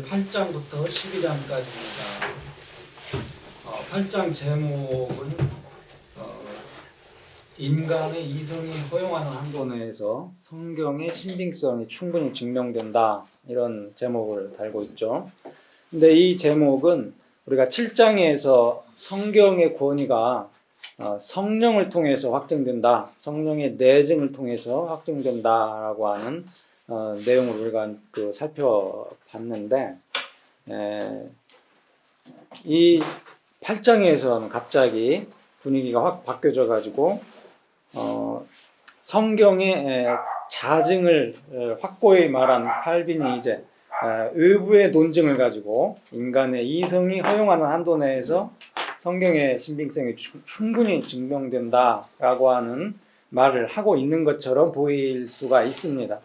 이제 8장부터 12장까지입니다. 8장 제목은 인간의 이성이 허용하는 한도 내에서 성경의 신빙성이 충분히 증명된다, 이런 제목을 달고 있죠. 근데 이 제목은 우리가 7장에서 성경의 권위가 성령을 통해서 확증된다, 성령의 내증을 통해서 확증된다라고 하는 내용을 우리가 살펴봤는데, 이 8장에서는 갑자기 분위기가 확 바뀌어져 가지고 성경의 자증을 확고히 말한 칼빈이 이제 의부의 논증을 가지고 인간의 이성이 허용하는 한도 내에서 성경의 신빙성이 충분히 증명된다라고 하는 말을 하고 있는 것처럼 보일 수가 있습니다.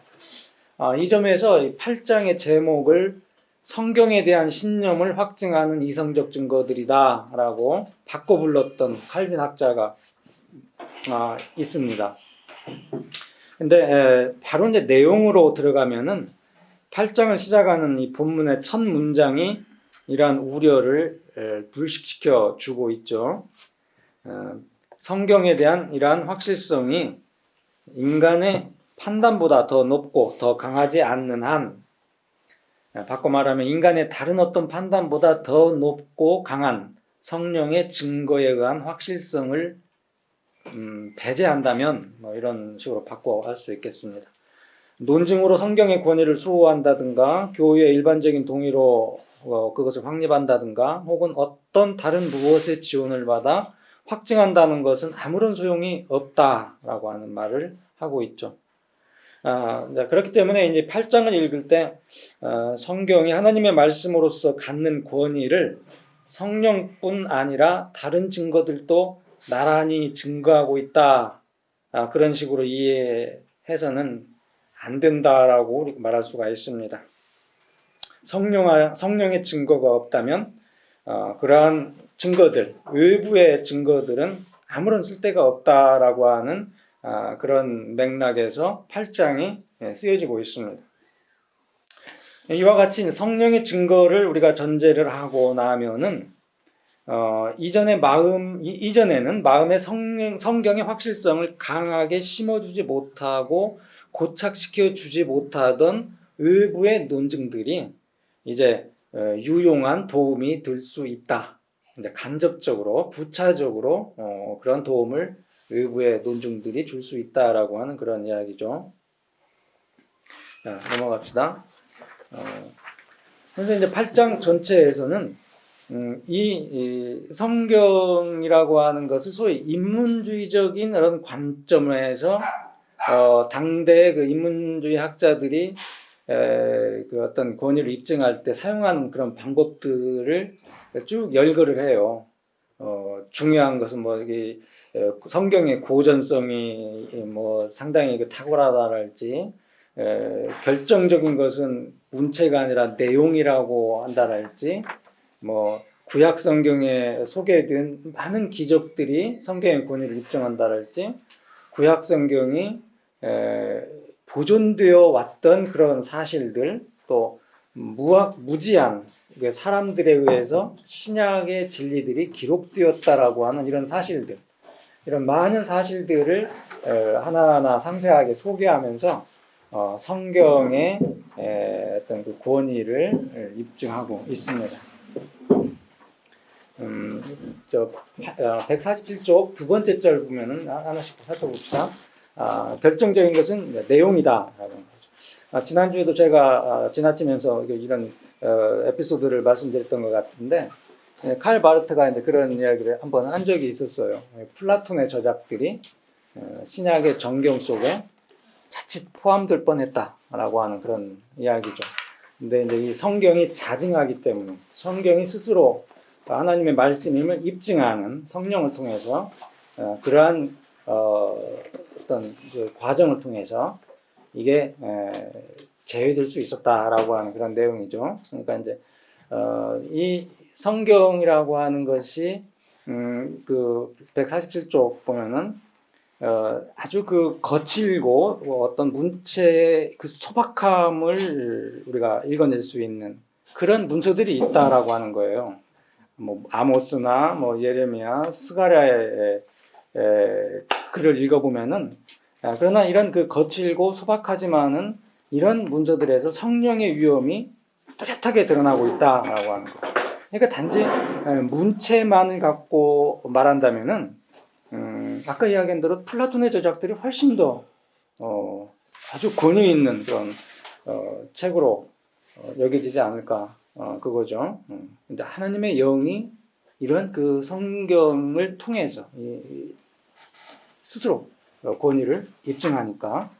이 점에서 8장의 제목을 성경에 대한 신념을 확증하는 이성적 증거들이다 라고 바꿔 불렀던 칼빈 학자가 있습니다. 근데 바로 이제 내용으로 들어가면은 8장을 시작하는 이 본문의 첫 문장이 이러한 우려를 불식시켜 주고 있죠. 성경에 대한 이러한 확실성이 인간의 판단보다 더 높고 더 강하지 않는 한, 바꿔 말하면 인간의 다른 어떤 판단보다 더 높고 강한 성령의 증거에 의한 확실성을 배제한다면, 이런 식으로 바꿔 할 수 있겠습니다. 논증으로 성경의 권위를 수호한다든가, 교회의 일반적인 동의로 그것을 확립한다든가, 혹은 어떤 다른 무엇의 지원을 받아 확증한다는 것은 아무런 소용이 없다라고 하는 말을 하고 있죠. 그렇기 때문에 이제 8장을 읽을 때 성경이 하나님의 말씀으로서 갖는 권위를 성령뿐 아니라 다른 증거들도 나란히 증거하고 있다, 그런 식으로 이해해서는 안 된다라고 우리가 말할 수가 있습니다. 성령의 증거가 없다면 그러한 증거들, 외부의 증거들은 아무런 쓸데가 없다라고 하는 그런 맥락에서 8장이 쓰여지고 있습니다. 이와 같이 성령의 증거를 우리가 전제를 하고 나면은 이전에는 마음의 성경의 확실성을 강하게 심어주지 못하고 고착시켜 주지 못하던 외부의 논증들이 이제 유용한 도움이 될 수 있다. 이제 간접적으로, 부차적으로 그런 도움을 외부의 논증들이 줄 수 있다라고 하는 그런 이야기죠. 자, 넘어갑시다. 그래서 이제 8장 전체에서는 이 성경이라고 하는 것을 소위 인문주의적인 그런 관점에서 당대의 그 인문주의 학자들이 그 어떤 권위를 입증할 때 사용하는 그런 방법들을 쭉 열거를 해요. 중요한 것은 이게 성경의 고전성이 상당히 탁월하다랄지, 결정적인 것은 문체가 아니라 내용이라고 한다랄지, 구약 성경에 소개된 많은 기적들이 성경의 권위를 입증한다랄지, 구약 성경이 보존되어 왔던 그런 사실들, 또 무지한 사람들에 의해서 신약의 진리들이 기록되었다라고 하는 이런 사실들, 이런 많은 사실들을 하나하나 상세하게 소개하면서 성경의 어떤 그 권위를 입증하고 있습니다. 147쪽 두 번째 절 보면은 하나씩 살펴봅시다. 결정적인 것은 내용이다라는 거죠. 지난주에도 제가 지나치면서 이런 에피소드를 말씀드렸던 것 같은데, 칼 바르트가 이제 그런 이야기를 한번 한 적이 있었어요. 플라톤의 저작들이 신약의 정경 속에 자칫 포함될 뻔했다라고 하는 그런 이야기죠. 근데 이제 이 성경이 자증하기 때문에, 성경이 스스로 하나님의 말씀임을 입증하는 성령을 통해서 그러한 어떤 그 과정을 통해서 이게 제외될 수 있었다라고 하는 그런 내용이죠. 그러니까 이제 이 성경이라고 하는 것이 그 147쪽 보면은 아주 그 거칠고 어떤 문체의 그 소박함을 우리가 읽어낼 수 있는 그런 문서들이 있다라고 하는 거예요. 뭐 아모스나 뭐 예레미야, 스가랴의 글을 읽어보면은 그러나 이런 그 거칠고 소박하지만은 이런 문서들에서 성령의 위엄이 뚜렷하게 드러나고 있다라고 하는 거죠. 그러니까 단지 문체만을 갖고 말한다면은 아까 이야기한 대로 플라톤의 저작들이 훨씬 더 아주 권위 있는 그런 책으로 여겨지지 않을까 그거죠. 근데 하나님의 영이 이런 그 성경을 통해서 스스로 권위를 입증하니까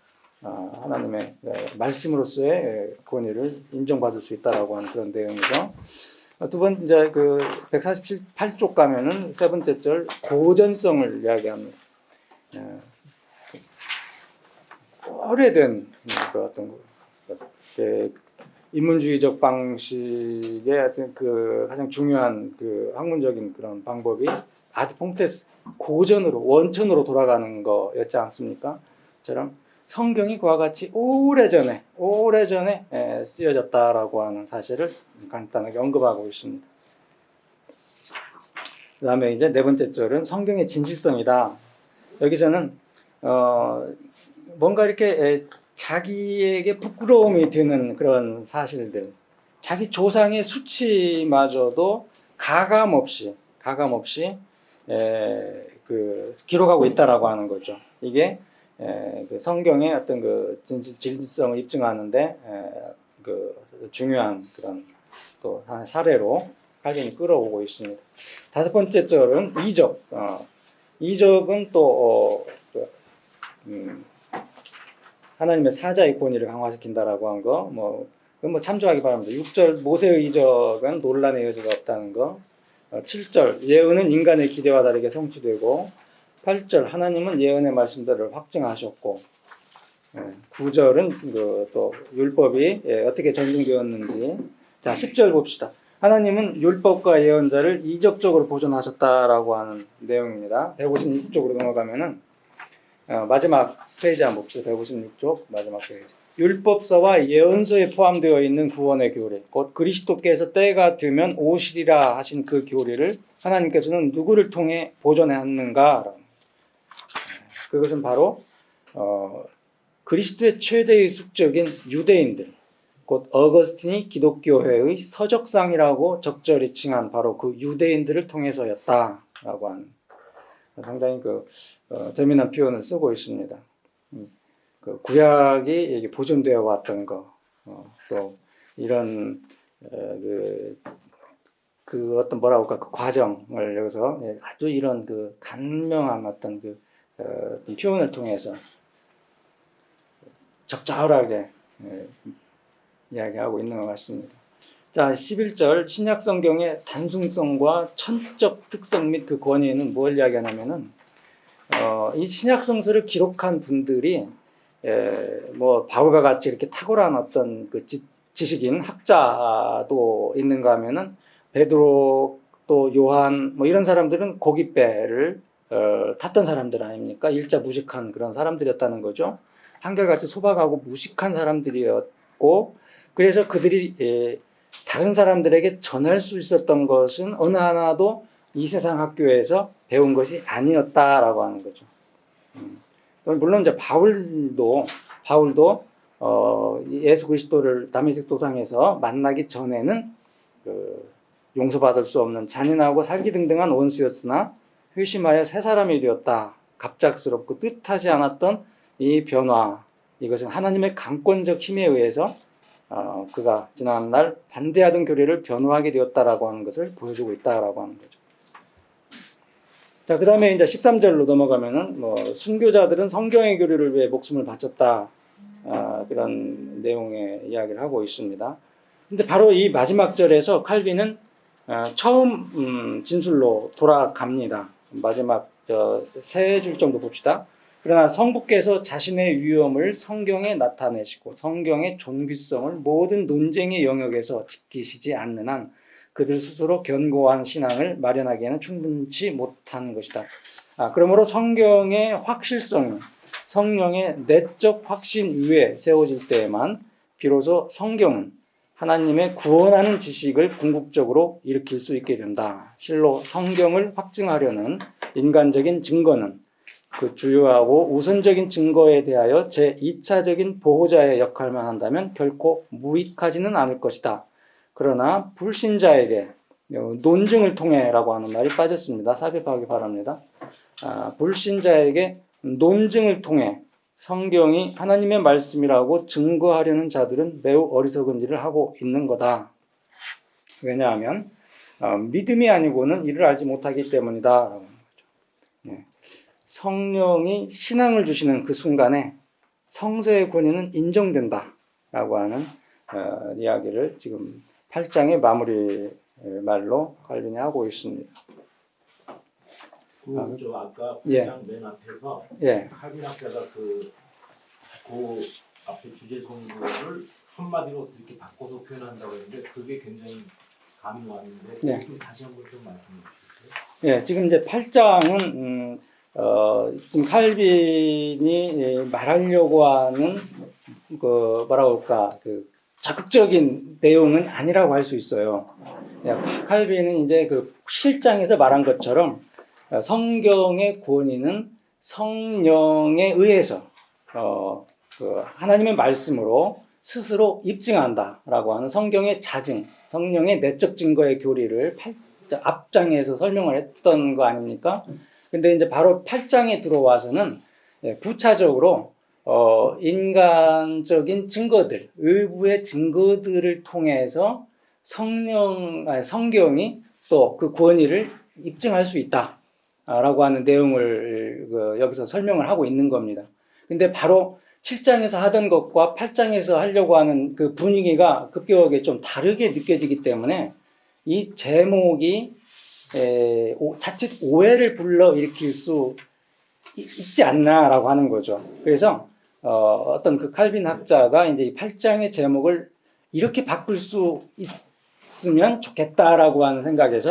하나님의 말씀으로서의 권위를 인정받을 수 있다라고 하는 그런 내용이죠. 두 번 이제 그 148쪽 가면은 세 번째 절 고전성을 이야기합니다. 오래된 그 어떤 인문주의적 방식의 어떤 그 가장 중요한 그 학문적인 그런 방법이 아드폰테스 고전으로 원천으로 돌아가는 거였지 않습니까? 처럼 성경이 그와 같이 오래전에 쓰여졌다라고 하는 사실을 간단하게 언급하고 있습니다. 그 다음에 이제 네 번째 절은 성경의 진실성이다. 여기서는 뭔가 이렇게 자기에게 부끄러움이 드는 그런 사실들, 자기 조상의 수치마저도 가감 없이 기록하고 있다라고 하는 거죠. 이게 그 성경의 어떤 그 진실성을 입증하는데 그 중요한 그런 또 하나의 사례로 칼빈이 끌어오고 있습니다. 다섯 번째 절은 이적. 이적은 또 하나님의 사자의 권위를 강화시킨다라고 한 거, 그건 참조하기 바랍니다. 6절 모세의 이적은 논란의 여지가 없다는 거. 7절 예언은 인간의 기대와 다르게 성취되고, 8절 하나님은 예언의 말씀들을 확증하셨고, 9절은 또 율법이 어떻게 전승되었는지. 자, 10절 봅시다. 하나님은 율법과 예언자를 이적적으로 보존하셨다라고 하는 내용입니다. 156쪽으로 넘어가면은 마지막 페이지 한번 봅시다. 156쪽 마지막 페이지. 율법서와 예언서에 포함되어 있는 구원의 교리, 곧 그리스도께서 때가 되면 오시리라 하신 그 교리를 하나님께서는 누구를 통해 보존했는가? 그것은 바로 그리스도의 최대의 숙적인 유대인들, 곧 어거스틴이 기독교회의 서적상이라고 적절히 칭한 바로 그 유대인들을 통해서였다라고 하는 상당히 재미난 표현을 쓰고 있습니다. 그 구약이 보존되어 왔던 거, 또 이런 그 어떤 그 과정을 여기서 아주 이런 그 간명한 어떤 표현을 통해서 적절하게 이야기하고 있는 것 같습니다. 자, 11절 신약 성경의 단순성과 천적 특성 및 그 권위는 뭘 이야기하냐면은 이 신약 성서를 기록한 분들이 바울과 같이 이렇게 탁월한 어떤 그 지식인 학자도 있는가 하면은 베드로 또 요한 이런 사람들은 고깃배를 탔던 사람들 아닙니까? 일자 무식한 그런 사람들이었다는 거죠. 한결같이 소박하고 무식한 사람들이었고, 그래서 그들이 다른 사람들에게 전할 수 있었던 것은 어느 하나도 이 세상 학교에서 배운 것이 아니었다라고 하는 거죠. 물론 이제 바울도 예수 그리스도를 다메섹 도상에서 만나기 전에는 용서받을 수 없는 잔인하고 살기등등한 원수였으나 회심하여 새 사람이 되었다. 갑작스럽고 뜻하지 않았던 이 변화, 이것은 하나님의 강권적 힘에 의해서 그가 지난날 반대하던 교리를 변호하게 되었다라고 하는 것을 보여주고 있다라고 하는 거죠. 자, 그 다음에 이제 13절로 넘어가면은 순교자들은 성경의 교리를 위해 목숨을 바쳤다, 그런 내용의 이야기를 하고 있습니다. 근데 바로 이 마지막 절에서 칼빈은 처음 진술로 돌아갑니다. 마지막 세 줄 정도 봅시다. 그러나 성부께서 자신의 위엄을 성경에 나타내시고 성경의 존귀성을 모든 논쟁의 영역에서 지키시지 않는 한 그들 스스로 견고한 신앙을 마련하기에는 충분치 못한 것이다. 그러므로 성경의 확실성이 성령의 내적 확신 위에 세워질 때에만 비로소 성경은 하나님의 구원하는 지식을 궁극적으로 일으킬 수 있게 된다. 실로 성경을 확증하려는 인간적인 증거는 그 주요하고 우선적인 증거에 대하여 제2차적인 보호자의 역할만 한다면 결코 무익하지는 않을 것이다. 그러나 불신자에게 논증을 통해라고 하는 말이 빠졌습니다. 삽입하기 바랍니다. 불신자에게 논증을 통해 성경이 하나님의 말씀이라고 증거하려는 자들은 매우 어리석은 일을 하고 있는 거다. 왜냐하면 믿음이 아니고는 이를 알지 못하기 때문이다. 성령이 신앙을 주시는 그 순간에 성서의 권위는 인정된다라고 하는 이야기를 지금 8장의 마무리 말로 칼빈이 하고 있습니다. 저 아까 예. 8장 맨 앞에서 예. 칼빈 학자가 그 앞에 주제 성구를 한마디로 이렇게 바꿔서 표현한다고 했는데 그게 굉장히 감이 왔는데 예. 좀 다시 한번 좀 말씀해 주시겠어요? 예, 지금 이제 8장은 지금 칼빈이 말하려고 하는 그 뭐라고 할까 그 적극적인 내용은 아니라고 할 수 있어요. 칼빈은 이제 그 7장에서 말한 것처럼 성경의 권위는 성령에 의해서 그 하나님의 말씀으로 스스로 입증한다라고 하는 성경의 자증, 성령의 내적 증거의 교리를 앞장에서 설명을 했던 거 아닙니까? 근데 이제 바로 8장에 들어와서는 부차적으로 인간적인 증거들, 외부의 증거들을 통해서 성경이 또 그 권위를 입증할 수 있다라고 하는 내용을 여기서 설명을 하고 있는 겁니다. 근데 바로 7장에서 하던 것과 8장에서 하려고 하는 그 분위기가 급격하게 좀 다르게 느껴지기 때문에 이 제목이 자칫 오해를 불러일으킬 수 있지 않나라고 하는 거죠. 그래서 어떤 그 칼빈 학자가 이제 이 8장의 제목을 이렇게 바꿀 수 있으면 좋겠다라고 하는 생각에서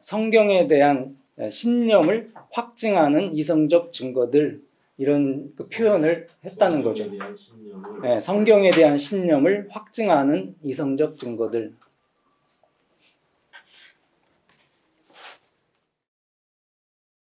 성경에 대한 신념을 확증하는 이성적 증거들 이런 그 표현을 했다는 거죠. 성경에 대한 신념을 확증하는 이성적 증거들.